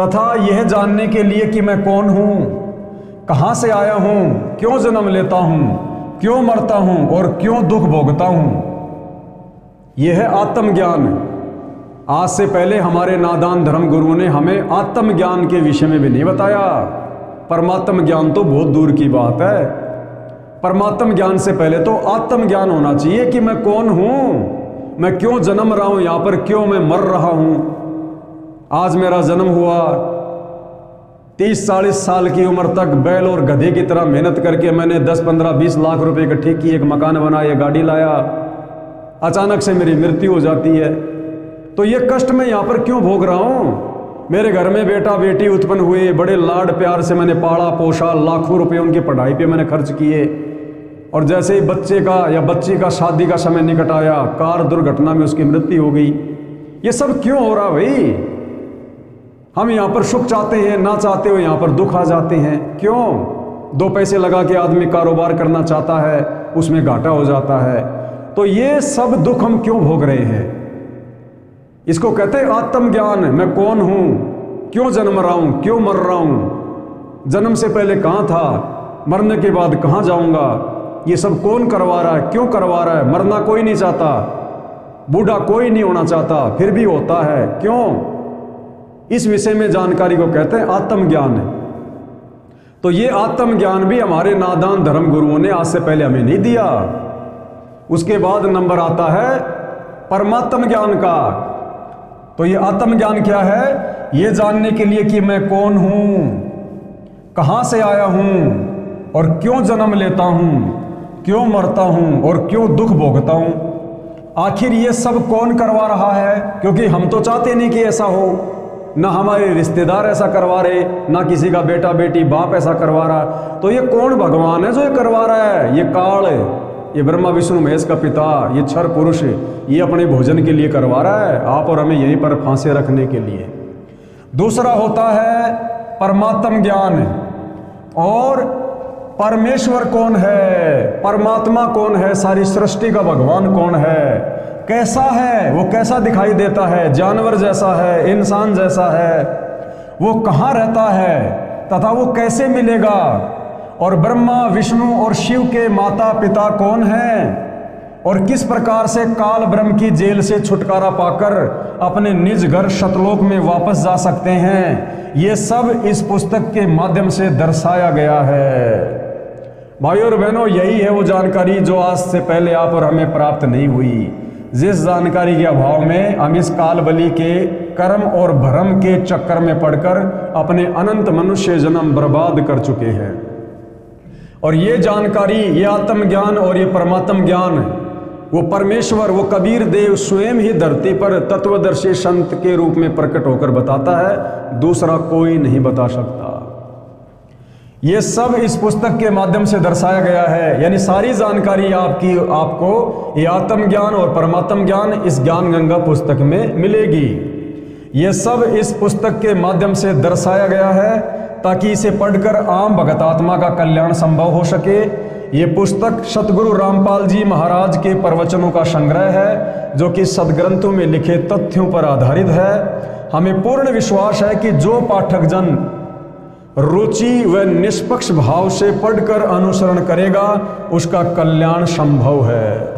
तथा यह जानने के लिए कि मैं कौन हूं, कहां से आया हूं, क्यों जन्म लेता हूं, क्यों मरता हूं और क्यों दुख भोगता हूं। यह है आत्मज्ञान। आज से पहले हमारे नादान धर्म गुरुओं ने हमें आत्मज्ञान के विषय में भी नहीं बताया। परमात्म ज्ञान तो बहुत दूर की बात है। परमात्म ज्ञान से पहले तो आत्मज्ञान होना चाहिए कि मैं कौन हूं, मैं क्यों जन्म रहा हूं यहां पर, क्यों मैं मर रहा हूं। आज मेरा जन्म हुआ, 30-40 साल की उम्र तक बैल और गधे की तरह मेहनत करके मैंने 10-15-20 लाख रुपए इकट्ठे किए, एक मकान बनाया, गाड़ी लाया। अचानक से मेरी मृत्यु हो जाती है, तो ये कष्ट मैं यहाँ पर क्यों भोग रहा हूँ। मेरे घर में बेटा बेटी उत्पन्न हुए, बड़े लाड प्यार से मैंने पाला पोषा, लाखों रुपए उनकी पढ़ाई पे मैंने खर्च किए, और जैसे ही बच्चे का या बच्ची का शादी का समय निकट आया, कार दुर्घटना में उसकी मृत्यु हो गई। ये सब क्यों हो रहा भाई। हम यहाँ पर सुख चाहते हैं, ना चाहते हुए यहाँ पर दुख आ जाते हैं। क्यों? 2 पैसे लगा के आदमी कारोबार करना चाहता है, उसमें घाटा हो जाता है। तो ये सब दुख हम क्यों भोग रहे हैं। इसको कहते हैं आत्मज्ञान। मैं कौन हूं, क्यों जन्म रहा हूं, क्यों मर रहा हूं, जन्म से पहले कहां था, मरने के बाद कहां जाऊंगा, ये सब कौन करवा रहा है, क्यों करवा रहा है। मरना कोई नहीं चाहता, बूढ़ा कोई नहीं होना चाहता, फिर भी होता है, क्यों। इस विषय में जानकारी को कहते हैं आत्मज्ञान। तो ये आत्मज्ञान भी हमारे नादान धर्म गुरुओं ने आज से पहले हमें नहीं दिया। उसके बाद नंबर आता है परमात्म ज्ञान का। तो ये आत्मज्ञान क्या है? ये जानने के लिए कि मैं कौन हूं, कहां से आया हूं और क्यों जन्म लेता हूं, क्यों मरता हूं और क्यों दुख भोगता हूं। आखिर ये सब कौन करवा रहा है, क्योंकि हम तो चाहते नहीं कि ऐसा हो। ना हमारे रिश्तेदार ऐसा करवा रहे, ना किसी का बेटा बेटी बाप ऐसा करवा रहा। तो ये कौन भगवान है जो ये करवा रहा है? ये काल, ये ब्रह्मा विष्णु महेश का पिता, ये क्षर पुरुष, ये अपने भोजन के लिए करवा रहा है, आप और हमें यहीं पर फांसे रखने के लिए। दूसरा होता है परमात्म ज्ञान। और परमेश्वर कौन है, परमात्मा कौन है, सारी सृष्टि का भगवान कौन है, कैसा है, वो कैसा दिखाई देता है, जानवर जैसा है, इंसान जैसा है, वो कहाँ रहता है तथा वो कैसे मिलेगा। और ब्रह्मा विष्णु और शिव के माता पिता कौन हैं, और किस प्रकार से काल ब्रह्म की जेल से छुटकारा पाकर अपने निज घर शतलोक में वापस जा सकते हैं, ये सब इस पुस्तक के माध्यम से दर्शाया गया है। भाइयों और बहनों, यही है वो जानकारी जो आज से पहले आप और हमें प्राप्त नहीं हुई। जिस जानकारी के अभाव में हम इस काल बलि के कर्म और भ्रम के चक्कर में पड़कर अपने अनंत मनुष्य जन्म बर्बाद कर चुके हैं। और ये जानकारी, ये आत्मज्ञान और ये परमात्म ज्ञान, वो परमेश्वर, वो कबीर देव स्वयं ही धरती पर तत्वदर्शी संत के रूप में प्रकट होकर बताता है, दूसरा कोई नहीं बता सकता। ये सब इस पुस्तक के माध्यम से दर्शाया गया है। यानी सारी जानकारी आपको ये आत्मज्ञान और परमात्म ज्ञान इस ज्ञान गंगा पुस्तक में मिलेगी। ये सब इस पुस्तक के माध्यम से दर्शाया गया है ताकि इसे पढ़कर आम भगत आत्मा का कल्याण संभव हो सके। ये पुस्तक सतगुरु रामपाल जी महाराज के प्रवचनों का संग्रह है, जो कि सदग्रंथों में लिखे तथ्यों पर आधारित है। हमें पूर्ण विश्वास है कि जो पाठक जन रुचि व निष्पक्ष भाव से पढ़कर अनुसरण करेगा, उसका कल्याण संभव है।